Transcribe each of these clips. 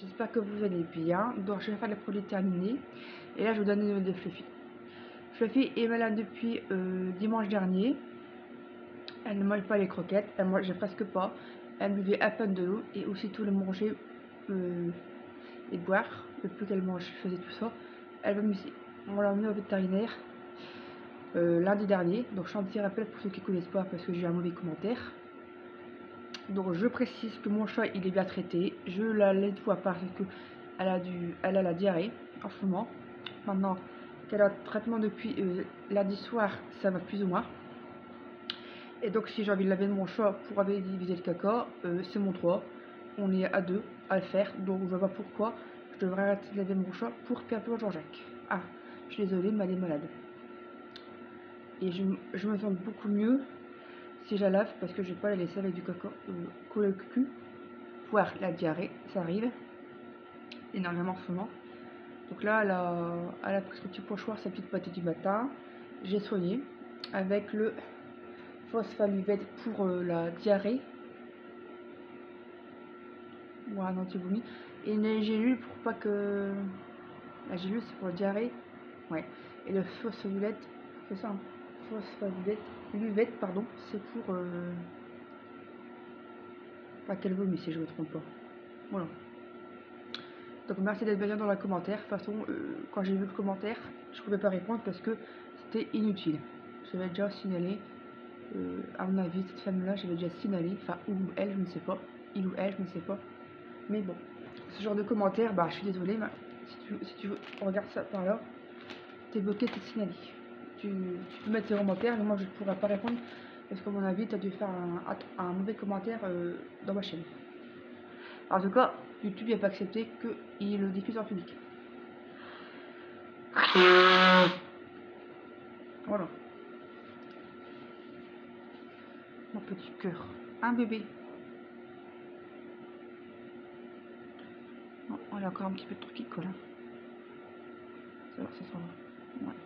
j'espère que vous allez bien. Donc je vais faire les produits terminés. Et là je vous donne les nouvelles de Fluffy. Fluffy est malade depuis dimanche dernier. Elle ne mange pas les croquettes, elle mangeait presque pas. Elle buvait à peine de l'eau et aussitôt elle mangeait et boire. Le plus qu'elle mange, faisait tout ça. Elle vomissait. On l'a emmenée au vétérinaire lundi dernier. Donc je fais un petit rappel pour ceux qui ne connaissent pas parce que j'ai un mauvais commentaire. Donc je précise que mon chat il est bien traité. Je la nettoie parce que elle a la diarrhée en ce moment. Maintenant qu'elle a le traitement depuis lundi soir, ça va plus ou moins. Et donc si j'ai envie de laver mon chat pour aller diviser le caca, c'est mon droit. On est à deux à le faire, donc je vois pas pourquoi je devrais arrêter de laver mon chat pour Pierre-Paul Jean-Jacques. Ah, je suis désolée, mais elle est malade. Et je me sens beaucoup mieux si je la lave parce que je vais pas la laisser avec du caca collé au cul. Voire la diarrhée, ça arrive énormément souvent. Donc là, elle a pris son petit pochoir, sa petite pâtée du matin. J'ai soigné avec le phosphaluvette pour la diarrhée ou un anti-vomi. Et une gélule pour pas que. La gélule, c'est pour la diarrhée. Ouais. Et le phosphaluvette, c'est ça, hein. Phosphaluvette, pardon, c'est pour. Pas qu'elle vomit si je me trompe pas. Voilà. Donc merci d'être bien dans le commentaire. De toute façon, quand j'ai vu le commentaire, je ne pouvais pas répondre parce que c'était inutile. J'avais déjà signalé, à mon avis, cette femme-là, j'avais déjà signalé, enfin, ou elle, je ne sais pas. Il ou elle, je ne sais pas. Mais bon, ce genre de commentaire, bah je suis désolée, mais si tu regardes ça par là, t'es bloqué, t'es signalé. Tu peux mettre tes commentaires, mais moi je ne pourrais pas répondre parce qu'à mon avis, tu as dû faire un mauvais commentaire dans ma chaîne. En tout cas, YouTube n'a pas accepté qu'il le diffuse en public. Voilà. Mon petit cœur. Un bébé. Oh, il y a encore un petit peu de truc qui colle. Hein. Ça va, ça s'en va. Ouais.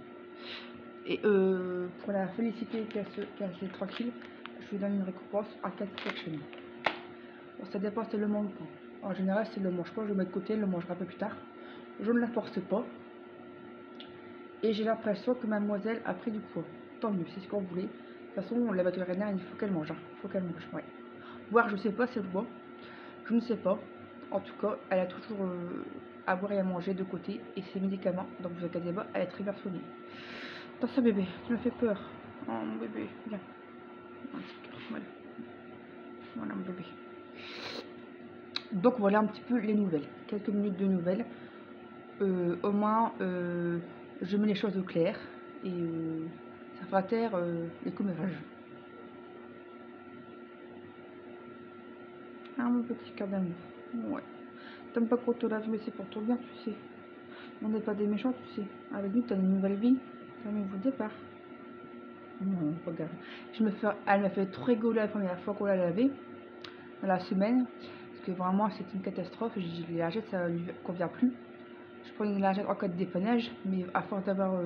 Et pour la féliciter qu'elle soit tranquille, je lui donne une récompense à 4 sections. Bon, ça dépend si elle le mange pas. En général, si elle le mange pas, je le mets de côté, elle le mangera un peu plus tard. Je ne la force pas. Et j'ai l'impression que mademoiselle a pris du poids. Tant mieux, c'est ce qu'on voulait. De toute façon, la vétérinaire, il faut qu'elle mange. Hein. Il faut qu'elle mange, ouais. Voire, je sais pas si elle boit. Je ne sais pas. En tout cas, elle a toujours à boire et à manger de côté. Et ses médicaments, donc vous inquiétez pas, elle est très bien soignée. Attention bébé, tu me fais peur. Oh mon bébé, viens. Voilà mon bébé. Donc voilà un petit peu les nouvelles. Quelques minutes de nouvelles. Au moins, je mets les choses au clair. Et ça fera taire les commérages. Ah mon petit cœur d'amour. Ouais. T'aimes pas qu'on te lave, mais c'est pour ton bien, tu sais. On n'est pas des méchants, tu sais. Avec nous, t'as une nouvelle vie. T'as un nouveau départ. Non, regarde. Elle m'a fait trop rigoler la première fois qu'on l'a lavé. Dans la semaine. Parce que vraiment, c'était une catastrophe. J'ai dit, les lingettes, ça lui convient plus. Je prenais une lingette en cas de dépannage. Mais à force d'avoir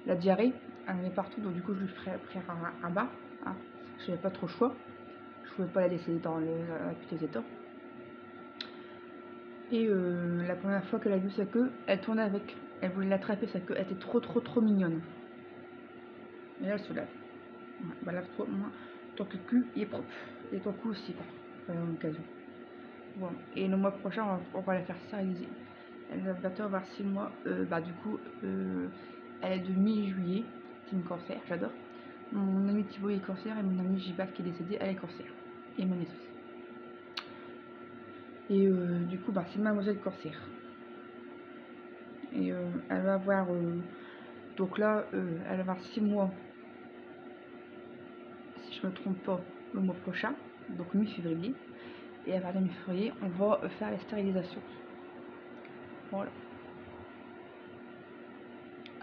la diarrhée, elle en avait partout. Donc du coup, je lui ferais un bain. Hein. Je n'avais pas trop le choix. Je pouvais pas la laisser dans la pitose état. Et la première fois qu'elle a vu sa queue, elle tournait avec. Elle voulait l'attraper, sa queue. Elle était trop mignonne. Et là, elle se lave. Ouais, bah lave-toi, moi. Ton cul il est propre. Et ton cou aussi, par l'occasion. Voilà. Et le mois prochain, on va la faire stériliser. Elle va bientôt avoir 6 mois. Bah du coup, elle est de mi-juillet. C'est une cancer, j'adore. Mon ami Thibaut est cancer et mon ami Gibat qui est décédé, elle est cancer. Et mon aussi. Et du coup, bah, c'est mademoiselle cancer. Et elle va avoir donc là elle va avoir 6 mois si je me trompe pas le mois prochain, donc mi-février. Et à partir de mi-février on va faire la stérilisation. Voilà.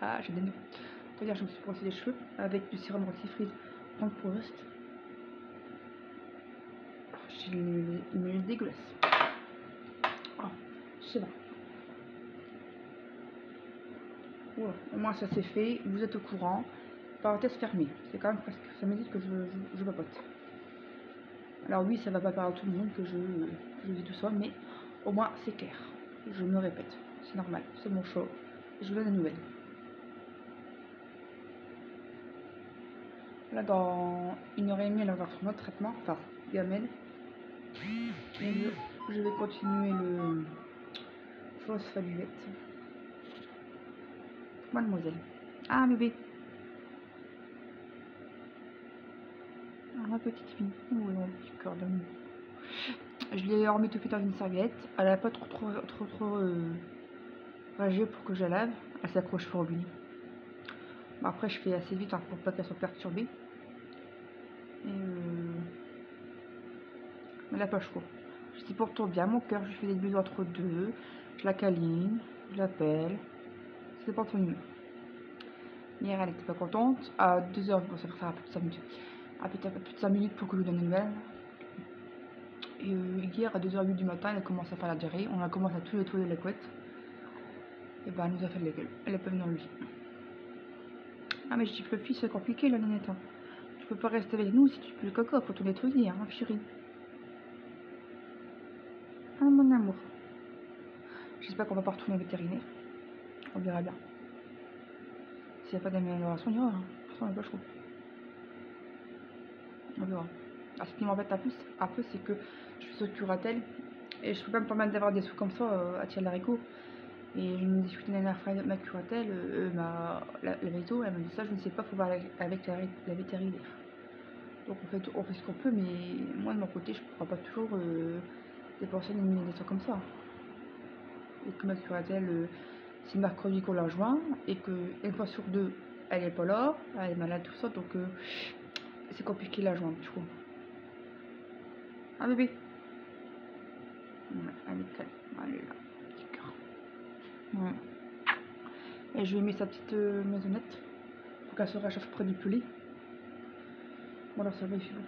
Ah, j'ai des nœuds. C'est-à-dire je me suis brossé les cheveux avec du sérum antifreeze en poste. J'ai une nuit dégueulasse. Oh, je sais pas. Voilà. Au moins ça c'est fait, vous êtes au courant. Parenthèse fermée, c'est quand même presque, ça me dit que je papote. Alors oui, ça va pas parler à tout le monde que je dis tout ça, mais Au moins c'est clair. Je me répète, c'est normal, c'est mon show. Je vous donne des nouvelles. Là dans 1 h 30 elle va faire son autre traitement, enfin gamelle. Et je vais continuer le phosphaluvette. Mademoiselle. Ah bébé. Ah, ma petite fille. Oh mon petit cœur d'amour. Je l'ai remis tout fait dans une serviette. Elle n'a pas trop ragé pour que je la lave. Elle s'accroche au robinet. Bon, après je fais assez vite hein, pour pas qu'elle soit perturbée. Et mais là pas chaud. Je dis pour bien mon cœur, je fais des bisous entre deux. Je la câline, je l'appelle. C'est pas ton humeur. Hier elle était pas contente. À 2 h, bon ça va faire un peu de 5 minutes. Un peu de 5 minutes pour que je lui donne une nouvelle. Et hier à 2 h 08 du matin, elle a commencé à faire la diarrhée. On a commencé à tout nettoyer la couette. Et bah elle nous a fait de la gueule. Elle est pas venue dans le lit. Ah mais je dis Fluffy, c'est compliqué la nénette. Hein. Tu peux pas rester avec nous si tu peux le coco, faut tout nettoyer, hein, chérie. Ah mon amour. J'espère qu'on va pas retourner au vétérinaire. On verra bien. S'il n'y a pas d'amélioration, on ira. Hein. De toute façon, on n'est pas chaud. On verra. Ah, ce qui m'embête un peu, c'est que je suis sur curatelle et je peux pas me permettre d'avoir des sous comme ça à tirer l'haricot. Et je me discutais la dernière fois avec ma curatelle, la veto, elle m'a dit ça, je ne sais pas, faut voir avec la vétérinaire. Donc en fait, on fait ce qu'on peut, mais moi de mon côté, je ne pourrais pas toujours dépenser des milliers de sous comme ça. Et que ma curatelle, c'est le mercredi qu'on la rejoint, et qu'une fois sur deux, elle est pas là, elle est malade, tout ça, donc c'est compliqué la joindre, tu vois. Ah bébé. Ouais, elle est calme, elle est là, petit cœur. Ouais. Et je lui ai mis sa petite maisonnette pour qu'elle se réchauffe près du poulet. Bon alors ça va, il fait bon.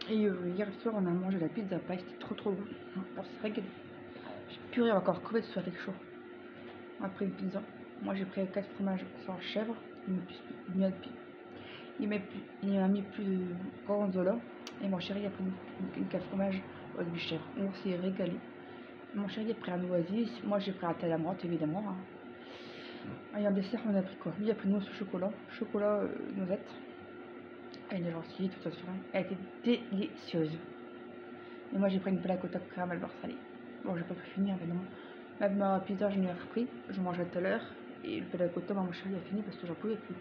Et hier soir on a mangé la pizza paille, c'était trop bon. On s'est régalé. J'ai purée encore crevé de soif avec chaud. Après une pizza, moi j'ai pris 4 fromages sans chèvre. Il m'a mis plus de gorgonzola. Et mon chéri a pris une 4 fromages avec du chèvre. On s'est régalé. Mon chéri a pris un oasis, moi j'ai pris un thé à la menthe évidemment. Hein. Et en dessert on a pris quoi? Lui a pris une mousse au chocolat noisette. Elle est gentille, tout ça. Elle était délicieuse. Et moi j'ai pris une plaque au top caramel beurre salé. Bon j'ai pas pu finir évidemment. Même ma pizza je l'ai repris, je mangeais tout à l'heure. Et le pelacota, mon chéri a fini parce que j'en pouvais plus.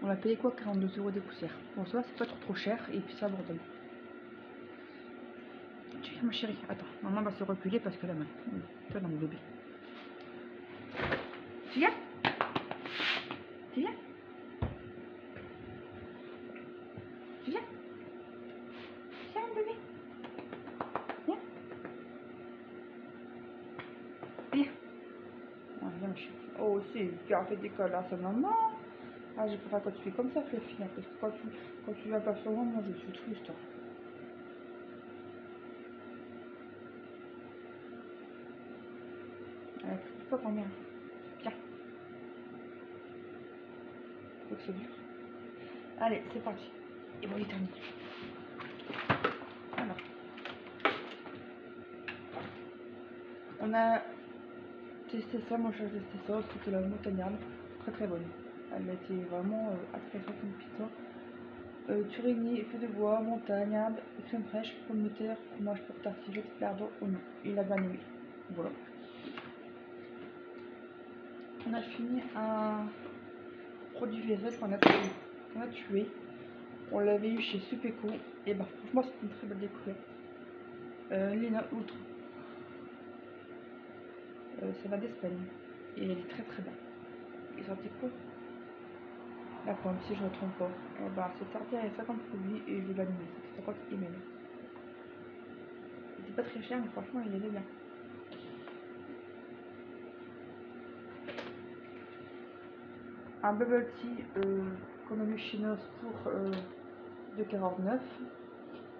On a payé quoi? 42 € des poussières. Bon ça va, c'est pas trop cher et puis c'est abordable. Tu viens ma chérie? Attends, maman va se reculer parce que là, toi dans mon bébé. Tu viens? Tu viens? Tu viens? Viens bébé. Viens. Viens. Ah, viens ma chérie. Oh c'est bien fait d'école là, c'est maman. Ah je préfère quand tu fais comme ça Fluffy, hein, parce que quand tu vas pas sur moi, je suis triste. Pas combien. Tiens. Faut que c'est dur. Allez, c'est parti. Et bon, il est terminé. Alors. On a testé ça, moi j'ai testé ça, c'était la montagnarde. Très bonne. Elle était vraiment intéressante une pizza. Turini, feu de bois, montagnarde, crème fraîche, pomme de terre, fromage pour tartiflette, lardon ou non. Il a bien aimé. Voilà. On a fini un produit vaisselle qu'on a tué. On l'avait eu chez Supéco. Et bah franchement c'est une très belle découverte. Lena Ultra. Ça va d'Espagne. Et elle est très belle. Ils sortaient quoi? La pomme, si je ne me trompe pas. Bah, cette tartare est 50 produits et je vais l'annuler. C'était 50 emails. C'était pas très cher, mais franchement, il était bien. Un bubble tea qu'on a eu chez Nos pour 2,49.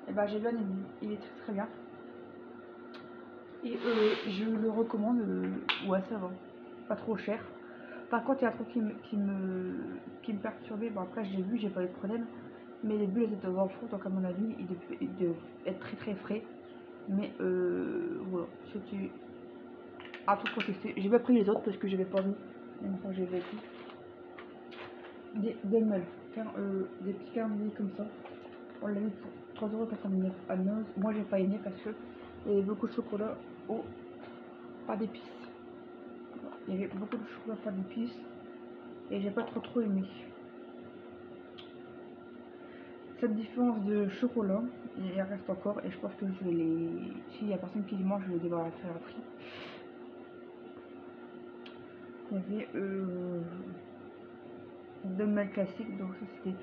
Et bah, j'ai bien aimé. Il est très bien. Et je le recommande. Ouais, ça va. Pas trop cher. Par contre, il y a un truc qui me perturbait. Bon, après, j'ai vu, j'ai pas eu de problème. Mais les bulles, elles étaient dans four, donc à mon avis, il devait être très très frais. Mais voilà, c'était un truc pour tester. J'ai pas pris les autres parce que j'avais pas vu. Une fois, j'ai vécu. Des Demel, des petits calendriers comme ça. On l'a mis pour 3,99 € à Noz. Moi, j'ai pas aimé parce que il y avait beaucoup de chocolat au pas d'épices. Il y avait beaucoup de chocolat pas d'épices et j'ai pas trop aimé. Cette différence de chocolat, il reste encore et je pense que je vais les. S'il y a personne qui les mange, je vais devoir faire un tri. Il y avait Demel classique, donc ça c'était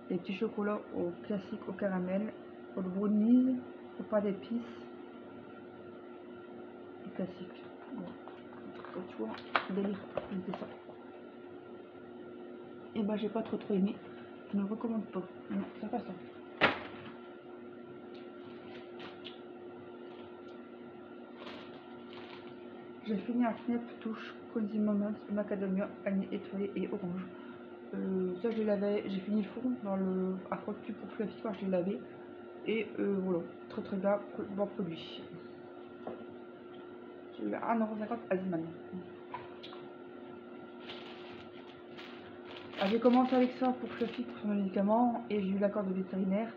des petits chocolats au classique au caramel, au brownies, au pas d'épices. Classique. Bon. Tu vois, délire, de ça. Et bah j'ai pas trop aimé. Je ne recommande pas. Non, ça passe pas. J'ai fini un Snap touche Cozy Moments, macadamia, année étoilée et orange. Ça je l'avais, j'ai fini le four dans le afro-tube pour Fluffy quand je l'ai lavé. Et voilà, très bien, bon produit. J'ai eu 1,50 € à Zman. J'ai commencé avec ça pour Fluffy pour son médicament et j'ai eu l'accord de vétérinaire.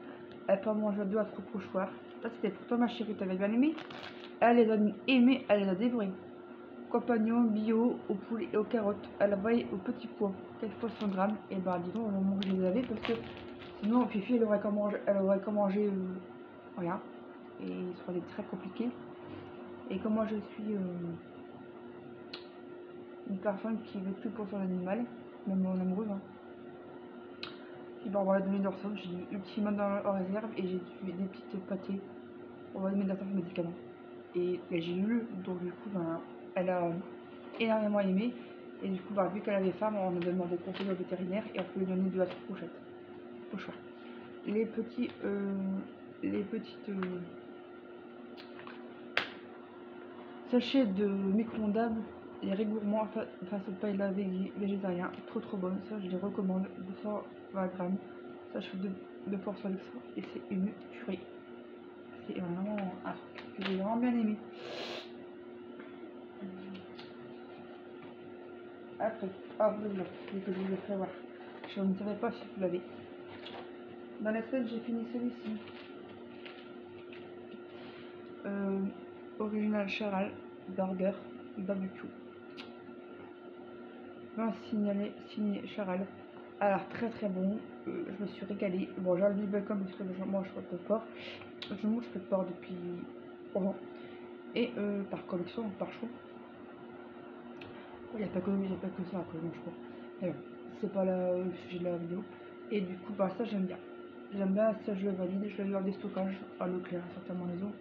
Elle peut en manger 2 à 3 pochoirs. Ça c'était pour toi ma chérie, t'avais bien aimé. Elle les a aimés, elle les a dévorés. Compagnon bio au poulet et aux carottes, à la vaille aux petits pois, 4 fois 100 grammes. Et bah dis donc, au moment où je les avais parce que sinon Fifi elle aurait qu'à manger rien. Et ça aurait été très compliqué. Et comme moi je suis une personne qui veut tout pour son animal, même mon amoureuse, hein. Et ben on va la donner dans j'ai mis Ultima en réserve et j'ai tué des petites pâtés. On va donner dans son médicament. Et j'ai lu, donc du coup ben, elle a énormément aimé. Et du coup, bah, vu qu'elle avait faim, on a demandé conseil au vétérinaire et on peut lui donner 2 à 3 pochettes. Au choix. Les petites sachets de micro-ondables, les rigourements face au pain végétarien, trop bonne. Ça, je les recommande. 220 grammes. Ça, je fais 2 portions avec ça et c'est une tuerie. C'est vraiment un truc que j'ai vraiment bien aimé. Après, voilà, que je vous ai fait voir. Je ne savais pas si vous l'avez. Dans la semaine, j'ai fini celui-ci. Original Charal Burger Barbecue. Vin signé Charal. Alors, très bon. Je me suis régalée. Bon, j'ai enlevé le bacon parce que je mange pas de porc. Je mange pas de porc depuis ans. Et par collection, par choix. Il n'y a pas que ça que je mange pas. C'est pas le sujet de la vidéo. Et du coup, bah, ça j'aime bien. J'aime bien, ça je le valide. Je l'ai eu en déstockage à Leclerc, certainement maison.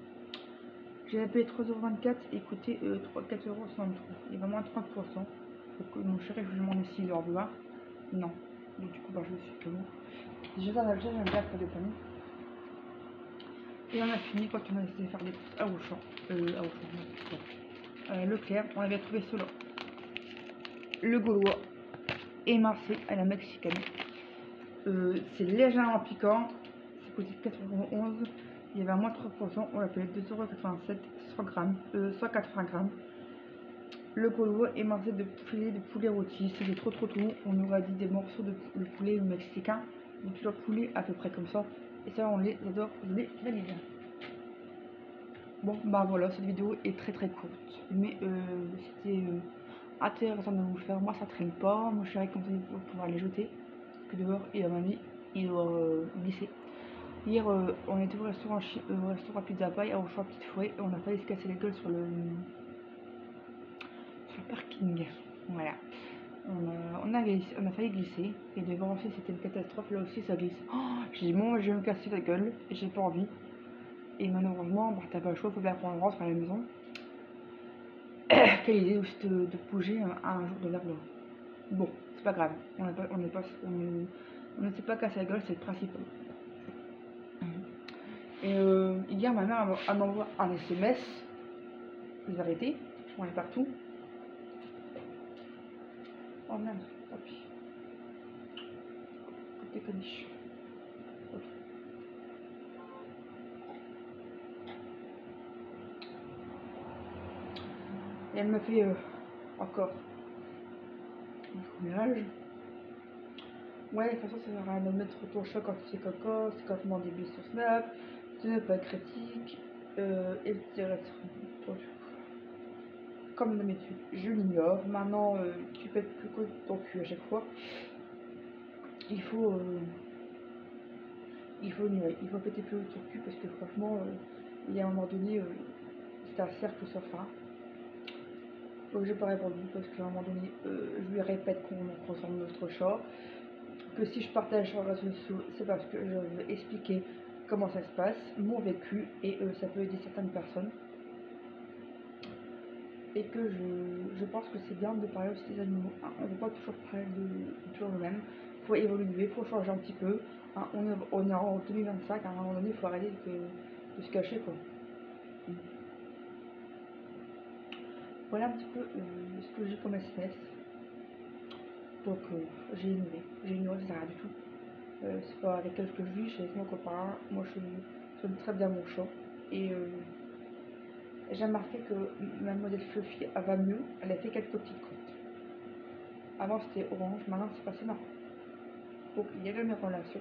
J'ai payé 3,24 € et coûté 4,63 €. Il y a vraiment 30%. Donc mon chéri, je lui demande s'il leur doit. Non. Donc du coup, bah, je suis que bon. Déjà dans l'objet, j'aime bien faire des paniers. Et on a fini quand on a essayé de faire des courses à Auchan. Leclerc, on avait trouvé cela. Le Gaulois émincé à la mexicaine. C'est légèrement piquant. C'est coûté 4,11 €. Il y avait à moins 3%. On l'a payé 2,87 €, 100 grammes, 180 grammes. Le Gaulois émincé de poulet rôti. C'était trop tout. On aurait dit des morceaux de poulet mexicain. Des poulet à peu près comme ça. Et ça, on les adore, on les valide. Bon, bah voilà, cette vidéo est très courte. Mais c'était intéressant de vous le faire. Moi, ça traîne pas. Mon chéri conseille pour pouvoir les jeter. Parce que dehors, il a mamie, il doit glisser. Hier, on était au restaurant Pizza Pie, au choix Petite Fouet, et on a failli se casser la gueule sur le parking. Voilà. On a failli glisser. Et devant aussi, c'était une catastrophe. Là aussi, ça glisse. Oh, j'ai dit, bon, je vais me casser la gueule. Et j'ai pas envie. Et malheureusement, bah, t'as pas le choix, faut bien qu'on rentre à la maison. Quelle idée aussi de bouger un jour de verre d'eau. Bon, c'est pas grave. On ne s'est pas cassé la gueule, c'est le principal. Et hier, ma mère m'envoie un SMS. Vous arrêtez, on est partout. Oh merde, tant pis. Côté caniche. Ok. Et elle me fait encore un message. Ouais, de toute façon, ça sert à rien de mettre ton chat quand c'est caca, c'est quand tu m'en début sur Snap, ce n'est pas critique, et etc. Donc, comme d'habitude, je l'ignore. Maintenant, tu pètes plus que ton cul à chaque fois. Il faut, ignorer, il faut péter plus haut ton cul parce que franchement, il y a un moment donné, c'est un cercle sans fin. Donc j'ai pas répondu parce qu'à un moment donné, je lui répète qu'on ressemble notre chat, que si je partage sur les réseaux sociaux, c'est parce que je veux expliquer comment ça se passe, mon vécu, et ça peut aider certaines personnes. Et que je pense que c'est bien de parler aussi des animaux. Hein, on ne peut pas toujours parler de toujours le même. Il faut évoluer, il faut changer un petit peu. Hein, on est en 2025, à un moment donné, il faut arrêter de se cacher, quoi. Voilà un petit peu ce que j'ai comme SMS. Donc j'ai ignoré, ça sert à rien du tout. C'est pas avec elle que je vis, je suis avec mon copain. Moi je j'aime très bien mon chat. Et j'ai remarqué que mademoiselle Fluffy elle va mieux, elle a fait quelques petites crottes. Avant c'était orange, maintenant c'est passé marron. Donc il y a de mes relations,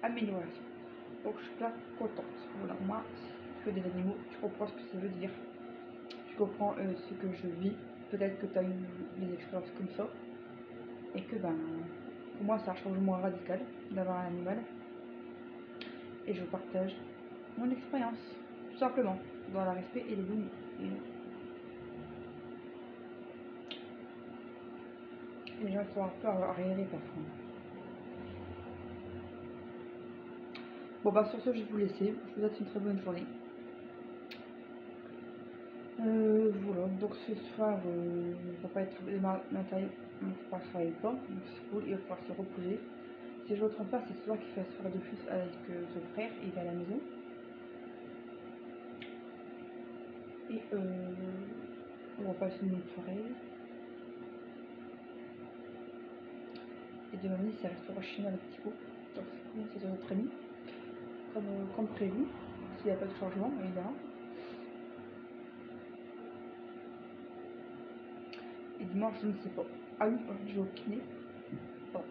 amélioration. Donc je suis bien contente. Voilà, moi, si tu fais des animaux, tu comprends ce que ça veut dire. Tu comprends ce que je vis. Peut-être que tu as eu des expériences comme ça. Et que ben pour moi c'est un changement radical d'avoir un animal. Et je partage mon expérience, tout simplement, dans le respect et les limites. Et les gens sont un peu arriérés parfois. Bon bah sur ce je vais vous laisser, je vous souhaite une très bonne journée. Voilà, donc ce soir on va pas être matériel, on ne va pas travailler pas, donc c'est cool, il va falloir se reposer. Si je ne me trompe pas, c'est ce soir qu'il fait la soirée de fils avec son frère, il est à la maison. Et on va passer une bonne soirée. Et demain midi c'est restaurant chinois avec Thibaut, donc c'est cool, c'est notre ami, comme prévu, s'il n'y a pas de changement évidemment. Et dimanche, je ne sais pas. Ah oui, je vais au kiné. Bon.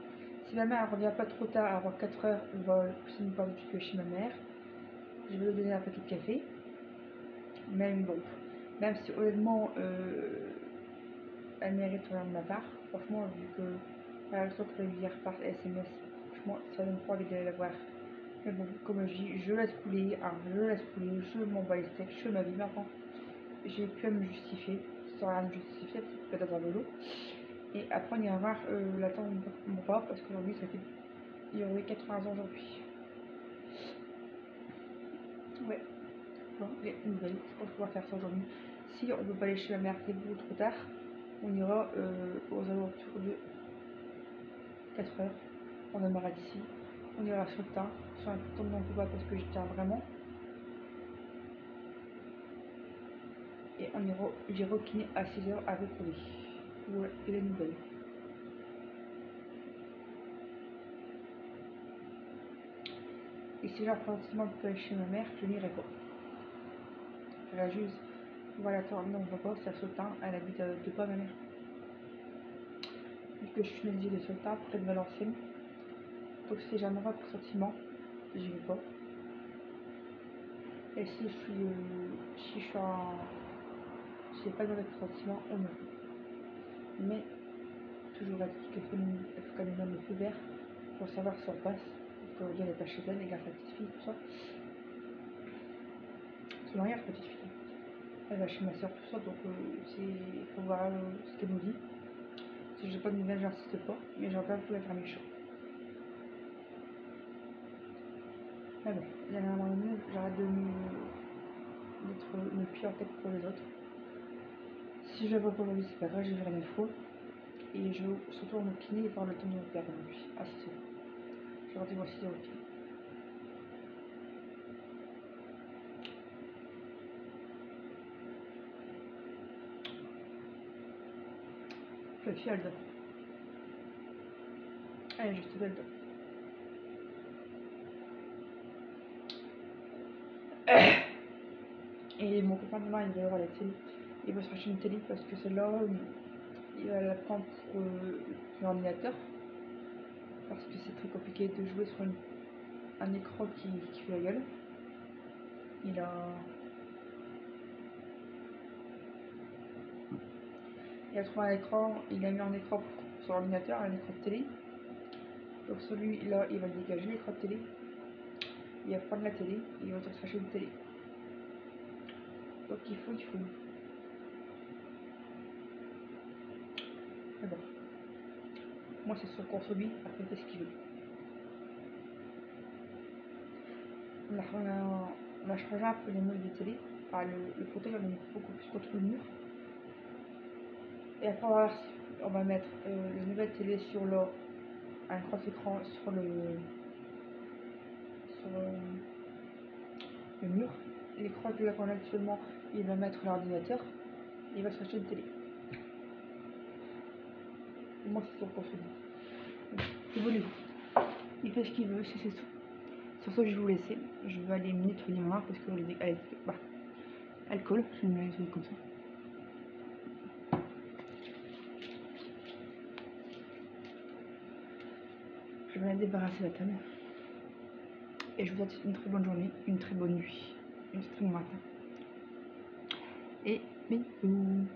Si ma mère ne revient pas trop tard, avant 4 heures, on va pousser une part de chez ma mère. Je vais lui donner un paquet de café. Même bon, même si honnêtement, elle mérite rien de ma part. Franchement, vu que la réaction que j'ai eu hier par SMS, franchement, ça donne pas envie d'aller la voir. Mais bon, comme je dis, je laisse couler, hein, je m'en bats les steaks, je fais ma vie maintenant. J'ai pu me justifier, sans rien me justifier, parce que je peux dans un vélo. Et après, on ira voir la tante de mon papa, parce qu'aujourd'hui, il y aurait 80 ans aujourd'hui. Ouais, bon, les nouvelles, je pense qu'on va faire ça aujourd'hui. Si on ne peut pas aller chez ma mère, c'est beaucoup trop tard, on ira aux alentours de 4 heures. On démarra d'ici. On ira sur le tas, sur un temps de mon papa, parce que je tiens vraiment. Et j'irai au kiné à 6 heures avec lui. Ouais, et les nouvelles. Et si j'apprends un sentiment de peut aller chez ma mère, je n'irai pas. La Juse, voilà, non, on va pas, c'est à Sautin, elle habite de pas ma mère. Vu que je suis une de Sautin, près de Valenciennes. Donc si j'ai un mauvais pressentiment, j'y vais pas. Et si je suis en... Si j'ai pas de mauvais pressentiment, on me fait. Mais, toujours est-il qu'il faut quand même donner le feu vert pour savoir si on passe. Parce qu'elle n'est pas chez elle, et grâce à la petite fille, tout ça. Son arrière petite fille. Elle va chez ma soeur, tout ça, donc il faut voir ce qu'elle nous dit. Si j'ai pas de nouvelles, j'insiste pas, mais j'aurais pas voulu être méchant. Mais bon, il y a un moment donné, j'arrête d'être une pire en tête pour les autres. Si je la vois pas aujourd'hui, c'est pas grave, j'ai vu rien fois. Et je vais surtout en kiné et voir le temps de mon père aujourd'hui. Ah, c'est ça. Je vais moi 6 heures au kiné. La fille, elle dort. Elle est juste belle. Et mon copain demain il va voir la télé. Il va se racheter une télé parce que celle-là, il va la prendre pour l'ordinateur. Parce que c'est très compliqué de jouer sur un écran qui fait la gueule. Il a trouvé un écran, il a mis un écran sur l'ordinateur, un écran de télé. Donc celui-là, il va dégager l'écran de télé. Il va prendre la télé et il va se racheter une télé. Donc il faut. Mais bon, moi c'est sûr qu'on subit, après il fait ce qu'il veut. On a changé un peu les meubles de télé. Enfin, le fauteuil, on a mis beaucoup plus contre le mur. Et après, on va mettre la nouvelle télé sur un grand écran sur le mur. L'écran que qu'on a actuellement, il va mettre l'ordinateur. Et il va se racheter une télé. Et moi, c'est sûr qu'on se dit. Que voulez-vous? Il fait ce qu'il veut, c'est tout. Sur ce, je vais vous laisser. Je vais aller nettoyer ma main parce qu'elle colle. Je vais me la nettoyer comme ça. Je vais la débarrasser la table. Et je vous souhaite une très bonne journée, une très bonne nuit, un très bon matin. Et bisous.